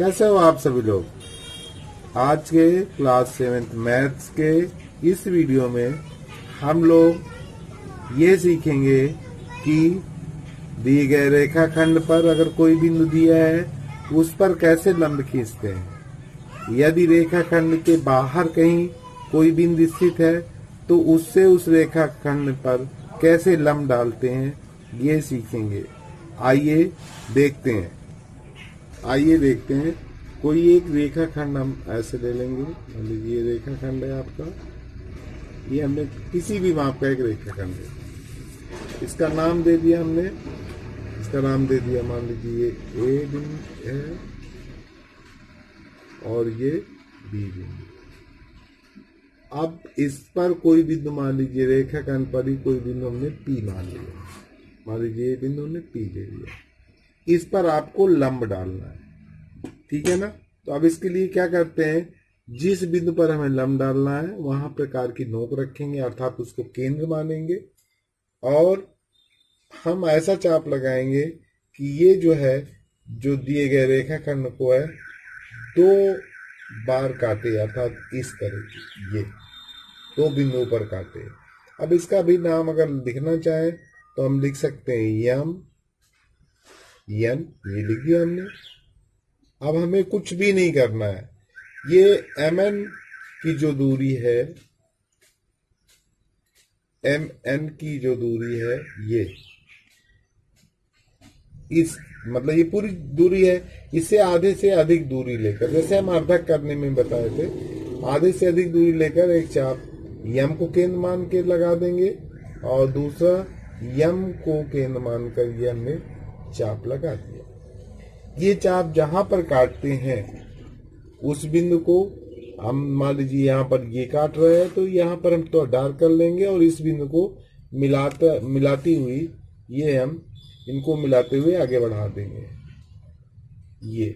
कैसे हो आप सभी लोग। आज के क्लास 7th मैथ्स के इस वीडियो में हम लोग ये सीखेंगे कि दिए गए रेखाखंड पर अगर कोई बिंदु दिया है उस पर कैसे लंब खींचते हैं। यदि रेखाखंड के बाहर कहीं कोई बिंदु स्थित है तो उससे उस रेखाखंड पर कैसे लंब डालते हैं ये सीखेंगे। आइए देखते हैं। कोई एक रेखाखंड हम ऐसे ले लेंगे। मान लीजिए ये रेखाखंड है आपका, ये हमने किसी भी माप का एक रेखाखंड है, इसका नाम दे दिया हमने। इसका नाम दे दिया, मान लीजिए ये ए बिंदु है और ये बी बिंदु। अब इस पर कोई बिंदु, मान लीजिए रेखाखंड पर ही कोई बिंदु हमने पी मान लिया। मान लीजिए ये बिंदु हमने पी ले लिया। इस पर आपको लंब डालना है, ठीक है ना। तो अब इसके लिए क्या करते हैं, जिस बिंदु पर हमें लंब डालना है वहां प्रकार की नोक रखेंगे, अर्थात उसको केंद्र मानेंगे और हम ऐसा चाप लगाएंगे कि ये जो है, जो दिए गए रेखाखंड को है 2 बार काटे, अर्थात इस तरह की ये 2 बिंदुओं पर काटे। अब इसका भी नाम अगर लिखना चाहे तो हम लिख सकते हैं यम, ये लिख दिया हमने। अब हमें कुछ भी नहीं करना है। ये mn की जो दूरी है, mn की जो दूरी है, ये इस मतलब ये पूरी दूरी है, इससे आधे से अधिक दूरी लेकर, जैसे हम अर्धक करने में बताए थे, आधे से अधिक दूरी लेकर एक चाप यम को केंद्र मान के लगा देंगे और दूसरा यम को केंद्र मानकर ये हमने चाप लगा दिया। ये चाप जहां पर काटते हैं उस बिंदु को हम, मान लीजिए यहाँ पर ये काट रहे हैं तो यहाँ पर हम तो डार्क कर लेंगे और इस बिंदु को मिलाती हुई ये हम इनको मिलाते हुए आगे बढ़ा देंगे। ये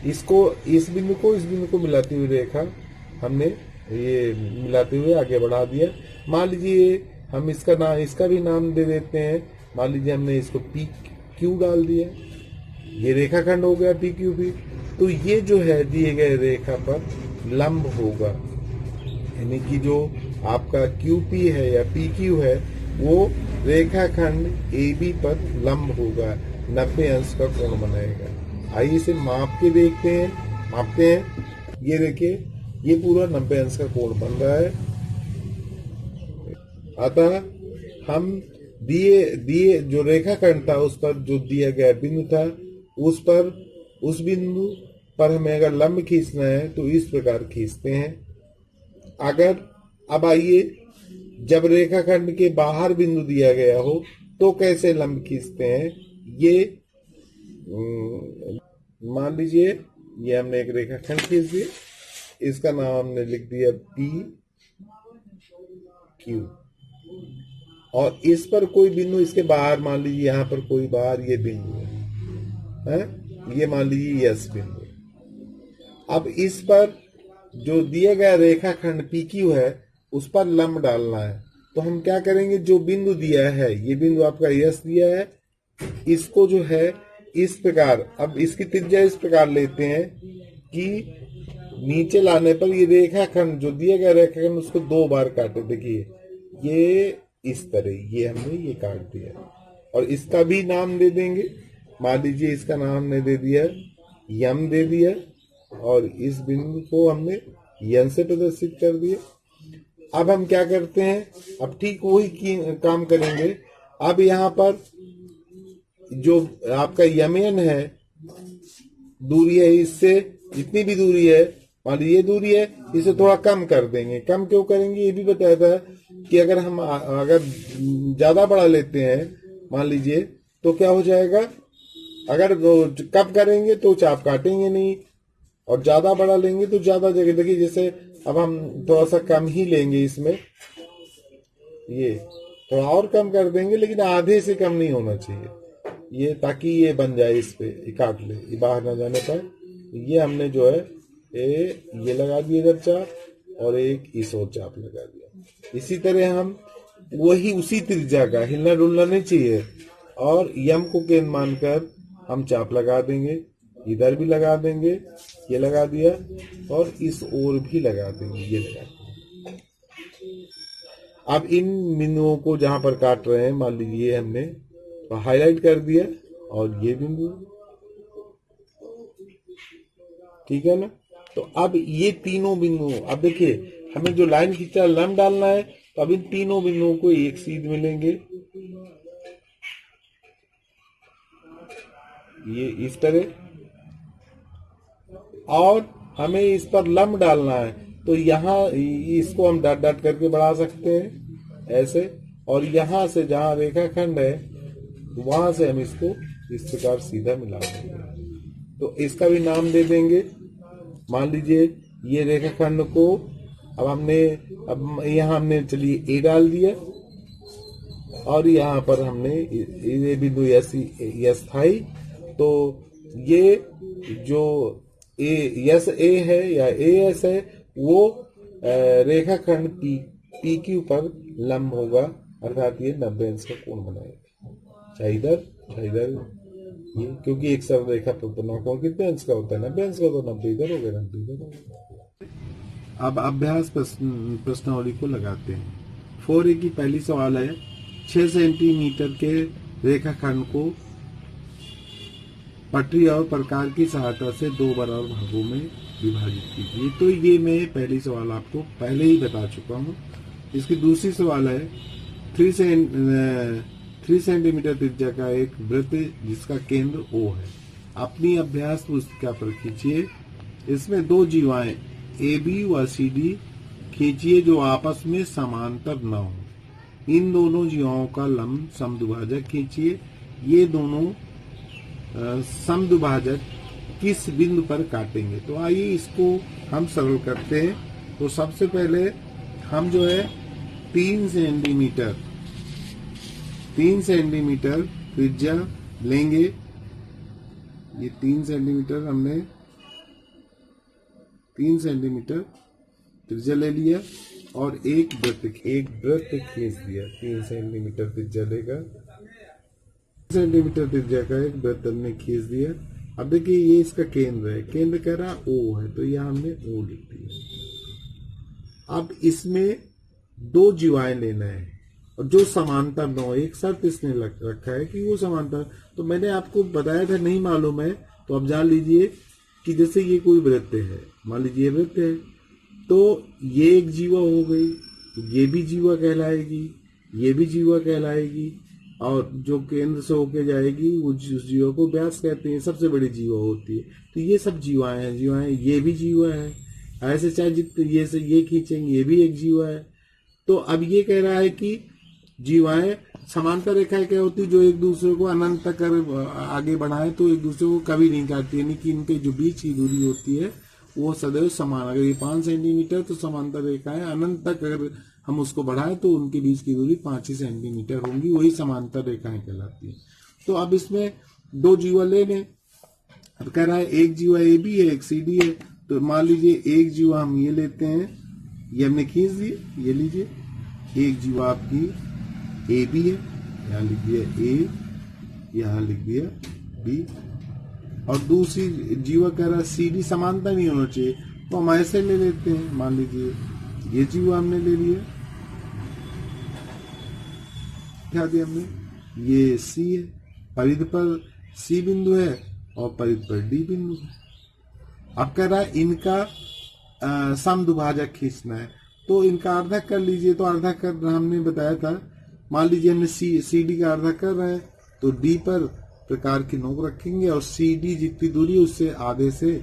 इसको इस बिंदु को मिलाती हुई रेखा हमने ये मिलाते हुए आगे बढ़ा दिया। मान लीजिए हम इसका भी नाम दे देते हैं। मान लीजिए हमने इसको पी क्यू डाल दिया, ये रेखाखंड हो गया पी क्यू भी। तो ये जो है दिए गए रेखा पर लंब होगा, यानी कि जो आपका क्यू पी है या पी क्यू है वो रेखाखंड ए बी पर लंब होगा, 90 अंश का कोण बनाएगा। आइए इसे मापते हैं। ये देखिए ये पूरा 90 अंश का कोण बन रहा है। अतः हम दिए जो रेखाखंड था उस पर जो दिया गया बिंदु था उस बिंदु पर हमें अगर लंब खींचना है तो इस प्रकार खींचते हैं। अब आइए, जब रेखाखंड के बाहर बिंदु दिया गया हो तो कैसे लंब खींचते हैं। ये मान लीजिए ये हमने एक रेखाखंड खींच दिया, इसका नाम हमने लिख दिया पी क्यू और इस पर कोई बिंदु इसके बाहर, मान लीजिए यहाँ पर कोई बाहर ये बिंदु है, ये मान लीजिए यस बिंदु। अब इस पर जो दिया गया रेखाखंड पी क्यू है उस पर लंब डालना है। तो हम क्या करेंगे, जो बिंदु दिया है, ये बिंदु आपका यस दिया है, इसको जो है इस प्रकार, अब इसकी त्रिज्या इस प्रकार लेते हैं कि नीचे लाने पर ये रेखाखंड जो दिया गया रेखाखंड उसको 2 बार काटे। देखिए ये इस तरह ये हमने ये काट दिया और इसका भी नाम दे देंगे। मान लीजिए इसका नाम हमने दे दिया यम दे दिया और इस बिंदु को हमने यन से प्रदर्शित कर दिया। अब हम क्या करते हैं, अब ठीक वही काम करेंगे। अब यहाँ पर जो आपका यमन है दूरी है, इससे जितनी भी दूरी है, मान लीजिए ये दूरी है, इसे थोड़ा कम कर देंगे। कम क्यों करेंगे ये भी बताया था कि अगर हम ज्यादा बड़ा लेते हैं मान लीजिए तो क्या हो जाएगा, अगर कम करेंगे तो चाप काटेंगे नहीं और ज्यादा बड़ा लेंगे तो ज्यादा जगह। देखिए जैसे अब हम थोड़ा सा कम ही लेंगे, इसमें ये थोड़ा और कम कर देंगे लेकिन आधे से कम नहीं होना चाहिए ये, ताकि ये बन जाए, इस पे काट ले, ये बाहर ना जाने पाए। ये हमने जो है ये लगा दिया इधर चाप और एक इस और चाप लगा दिया। इसी तरह हम वही उसी त्रिज्या का, हिलना डुलना नहीं चाहिए, और यम को केंद्र मानकर हम चाप लगा देंगे इधर भी लगा देंगे, ये लगा दिया, और इस ओर भी लगा देंगे, ये लगा दिया। अब इन बिंदुओं को जहां पर काट रहे हैं, मान लीजिए हमने तो हाईलाइट कर दिया, और ये बिंदु, ठीक है ना। तो अब ये तीनों बिंदु, अब देखिए हमें जो लाइन खींचा लंब डालना है, तो अब इन तीनों बिंदुओं को एक सीध मिलेंगे, ये इस तरह, और हमें इस पर लंब डालना है, तो यहाँ इसको हम डॉट डॉट करके बढ़ा सकते हैं ऐसे, और यहां से जहां रेखाखंड है वहां से हम इसको इस प्रकार सीधा मिला देंगे। तो इसका भी नाम दे देंगे। मान लीजिए ये रेखाखंड को अब यहाँ हमने चलिए ए डाल दिया, और यहाँ पर हमने ये बिंदु यस था ही, तो ये जो यस ए है या ए एस है वो रेखाखंड पी के ऊपर लंब होगा, अर्थात ये 90 अंश का कोण बनाएगा, चाहे इधर ये, क्योंकि एक सरल रेखा कोण कितने अंश का होता है, 90 अंश का, तो 90 इधर हो गया, 90 इधर हो गया। अब अभ्यास प्रश्नावली को लगाते हैं। 4A की पहली सवाल है, 6 सेंटीमीटर के रेखाखंड को पटरी और प्रकार की सहायता से दो बराबर भागों में विभाजित कीजिए। तो ये मैं पहली सवाल आपको पहले ही बता चुका हूँ। इसकी दूसरी सवाल है, 3 सेंटीमीटर त्रिज्या का एक वृत्त जिसका केंद्र O है, अपनी अभ्यास पुस्तिका पर खींचिए। इसमें दो जीवाएं AB व CD खींचिए जो आपस में समांतर न हो। इन दोनों जीवाओं का लंब समद्विभाजक खींचिए। ये दोनों समद्विभाजक किस बिंदु पर काटेंगे। तो आइए इसको हम सरल करते हैं। तो सबसे पहले हम जो है 3 सेंटीमीटर त्रिज्या लेंगे। ये 3 सेंटीमीटर हमने 3 सेंटीमीटर त्रिज्या ले लिया, और एक वृत्त खींच दिया। 3 सेंटीमीटर त्रिज्या लेगा, सेंटीमीटर त्रिज्या का एक वृत्त हमने खींच दिया। अब देखिए ये इसका केंद्र है, केंद्र कह रहा O है, तो यह हमने O लिख दिया। अब इसमें दो जीवाएं लेना है, और जो समांतर न हो। एक शर्त इसने रखा है कि वो समांतर, तो मैंने आपको बताया था नहीं मालूम है तो अब जान लीजिए कि जैसे ये कोई वृत्त है, मान लीजिए वृत्त है, तो ये एक जीवा हो गई, ये भी जीवा कहलाएगी, ये भी जीवा कहलाएगी, और जो केंद्र से होके जाएगी वो उस जीवा को व्यास कहते हैं, सबसे बड़ी जीवा होती है। तो ये सब जीवाएं हैं, ये भी जीवा है। ऐसे चाहे जितने ये से ये खींचेंगे, ये भी एक जीवा है। तो अब ये कह रहा है कि जीवाएं समांतर रेखाएं क्या होती है, जो एक दूसरे को अनंत तक आगे बढ़ाए तो एक दूसरे को कभी नहीं काटती, यानी कि इनके जो बीच की दूरी होती है वो सदैव समान। अगर ये 5 सेंटीमीटर तो समांतर रेखाएं अनंत तक अगर हम उसको बढ़ाएं तो उनके बीच की दूरी 5 ही सेंटीमीटर होंगी, वही समांतर रेखाएं कहलाती है। तो अब इसमें दो जीवा ले लें। अब कह रहा है एक जीवा AB है, एक CD है। तो मान लीजिए एक जीवा हम ये लेते हैं, ये हमने खींच दिए, ये लीजिए। एक जीवा आपकी AB है, यहाँ लिख दिया A, यहाँ लिख दिया B, और दूसरी जीवा कह रहा है CD समांतर नहीं होना चाहिए, तो हम ऐसे ले लेते हैं। मान लीजिए ये जीवा हमने ले लिया, क्या दिया हमने, ये C है, परिध पर C बिंदु है और परिध पर D बिंदु है। अब कह रहा है इनका समद्विभाजक खींचना है, तो इनका अर्धा कर लीजिए। तो अर्धा कर हमने बताया था, मान लीजिए हमने CD का अर्धा कर रहे हैं, तो D पर प्रकार की नोक रखेंगे, और CD जितनी दूरी है उससे आधे से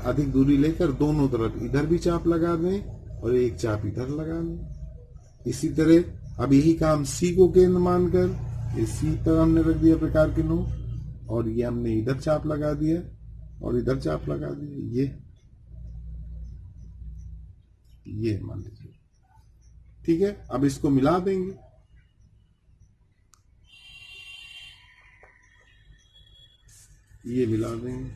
अधिक दूरी लेकर दोनों तरफ इधर भी चाप लगा दें और एक चाप इधर लगा दें। इसी तरह अब यही काम C को केंद्र मानकर इस C पर हमने रख दिया प्रकार की नोक, और ये हमने इधर चाप लगा दिया और इधर चाप लगा दिया, ये मान लीजिए, ठीक है। अब इसको मिला देंगे, ये मिला देंगे,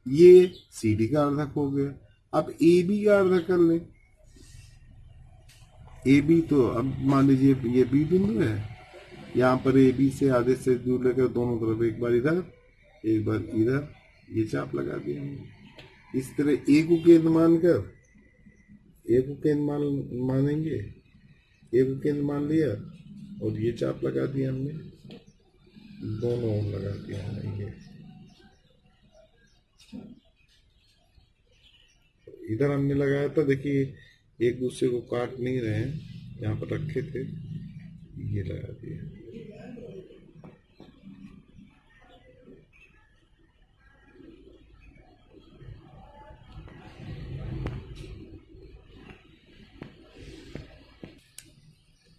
ये CD का अर्धक हो गया। अब AB का अर्धक कर लें। AB तो अब मान लीजिए ये B बिंदु है, यहाँ पर ए बी से आधे से दूर लेकर दोनों तरफ एक बार इधर एक बार इधर ये चाप लगा दिया हमने। इस तरह ए को केंद्र मानकर ए को केंद्र मानेंगे, ए को केंद्र मान लिया और ये चाप लगा दिया हमने, दोनों ओर लगा दिया हमने। ये इधर हमने लगाया था, देखिए एक दूसरे को काट नहीं रहे हैं, यहाँ पर रखे थे, ये लगा दिया।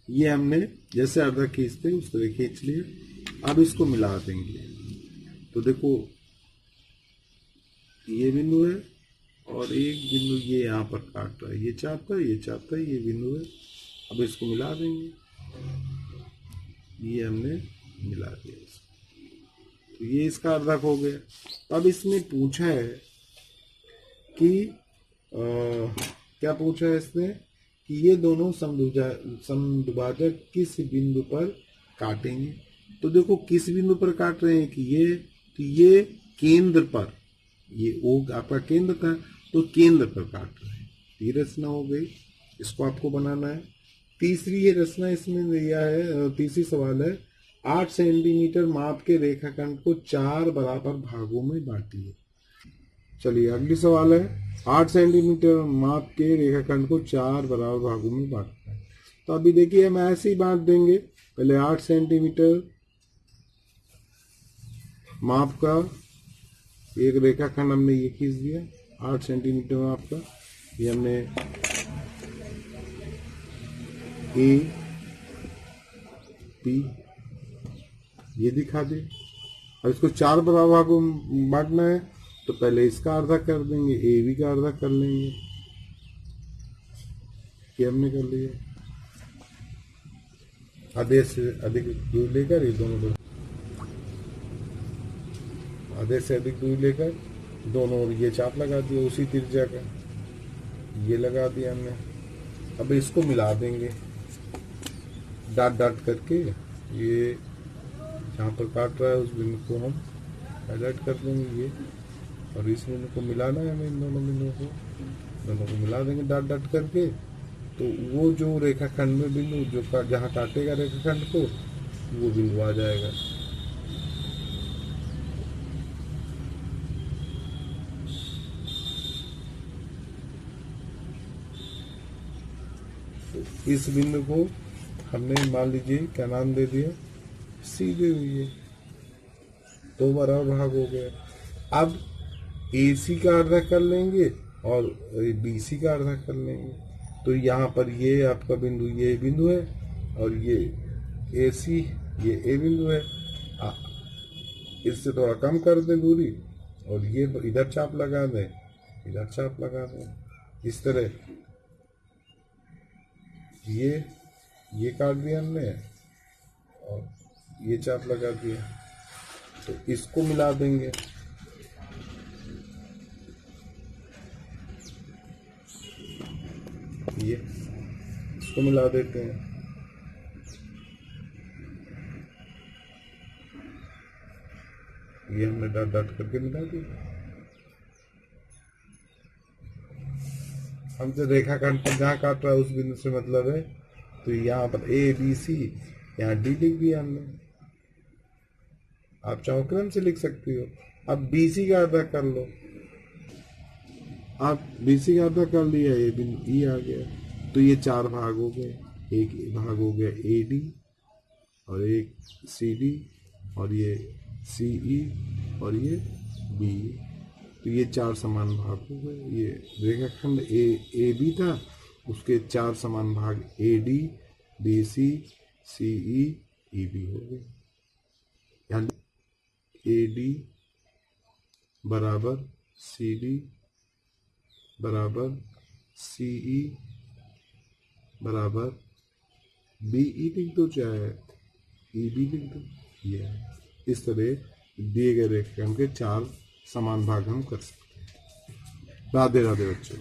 ये हमने जैसे अर्धा खींचते उस तरह खींच लिया। अब इसको मिला देंगे तो देखो ये बिंदु है और एक बिंदु ये यहाँ पर काट रहा है, ये चाप है ये चाप है, ये बिंदु है। अब इसको मिला देंगे, ये हमने मिला दिया इसको, तो ये इसका अर्धक हो गया। अब इसने पूछा है कि क्या पूछा है इसने कि ये दोनों समद्विभाजक किस बिंदु पर काटेंगे। तो देखो किस बिंदु पर काट रहे हैं कि ये, तो ये केंद्र पर, ये ओ आपका केंद्र था तो केंद्र पर काट रहे हैं। ये रचना हो गई, इसको आपको बनाना है। तीसरी ये रचना इसमें दिया है, तीसरी सवाल है 8 सेंटीमीटर माप के रेखाखंड को 4 बराबर भागों में बांटिए। चलिए अगली सवाल है 8 सेंटीमीटर माप के रेखाखंड को 4 बराबर भागों में बांटना है। तो अभी देखिए हम ऐसे ही बांट देंगे, पहले 8 सेंटीमीटर माप का एक रेखाखंड हमने ये खींच दिया, 8 सेंटीमीटर माप का, ये हमने ए बी ये दिखा दे। अब इसको 4 बराबर भागों में बांटना है तो पहले इसका आधा कर देंगे, ए बी का आधा कर लेंगे, ये हमने कर लिया। आधे से अधिक दूर लेकर ये दोनों आधे से अधिक दूर लेकर दोनों ओर ये चाप लगा दिया उसी त्रिज्या का, ये लगा दिया हमने। अब इसको मिला देंगे डाट डाट करके, ये जहाँ पर काट रहा है उस बिंदु को हम हाईलाइट कर देंगे ये, और इस बिंदु को मिलाना है हमें, इन दोनों बिंदुओं को मिला देंगे डाट डाट करके। तो वो जो रेखाखंड में बिंदु जो जहाँ काटेगा रेखाखंड को वो बिंदु आ जाएगा। तो इस बिंदु को हमने मान लीजिए क्या नाम दे दिया, सी दे दिए, 2 बराबर भाग हो गया। अब AC का अर्धा कर लेंगे और BC का अर्धा कर लेंगे। तो यहाँ पर ये आपका बिंदु ये बिंदु है और ये AC ये A बिंदु है, इससे थोड़ा कम कर दें दूरी और ये इधर चाप लगा दें, इधर चाप लगा दें। इस तरह ये काट दिया हमने और ये चाप लगा दिया, तो इसको मिला देंगे। ये इसको मिला देते हैं, ये हमने डाट डाट करके मिला दिया। हमसे रेखाखंड पर जहाँ काट रहा है उस बिंदु से मतलब है, तो यहाँ पर A B C यहाँ D लिख दिया हमने। आप चाहो क्रम से लिख सकती हो। अब BC का आधा कर लो, आप BC का आधा कर लिया, ये बिंदु E आ गया, तो ये 4 भाग हो गए। एक भाग हो गया AD और एक CD और ये CE और ये BE, तो ये 4 समान भाग हो गए। ये रेखाखंड AB था, उसके 4 समान भाग AD BC CE EB हो गए। यानी AD बराबर CD बराबर CE बराबर BE लिख दो, चाहे EB लिख दो। ये इस तरह दिए गए रेखाखंड के 4 समान भाग हम कर सकते हैं। राधे राधे बच्चों।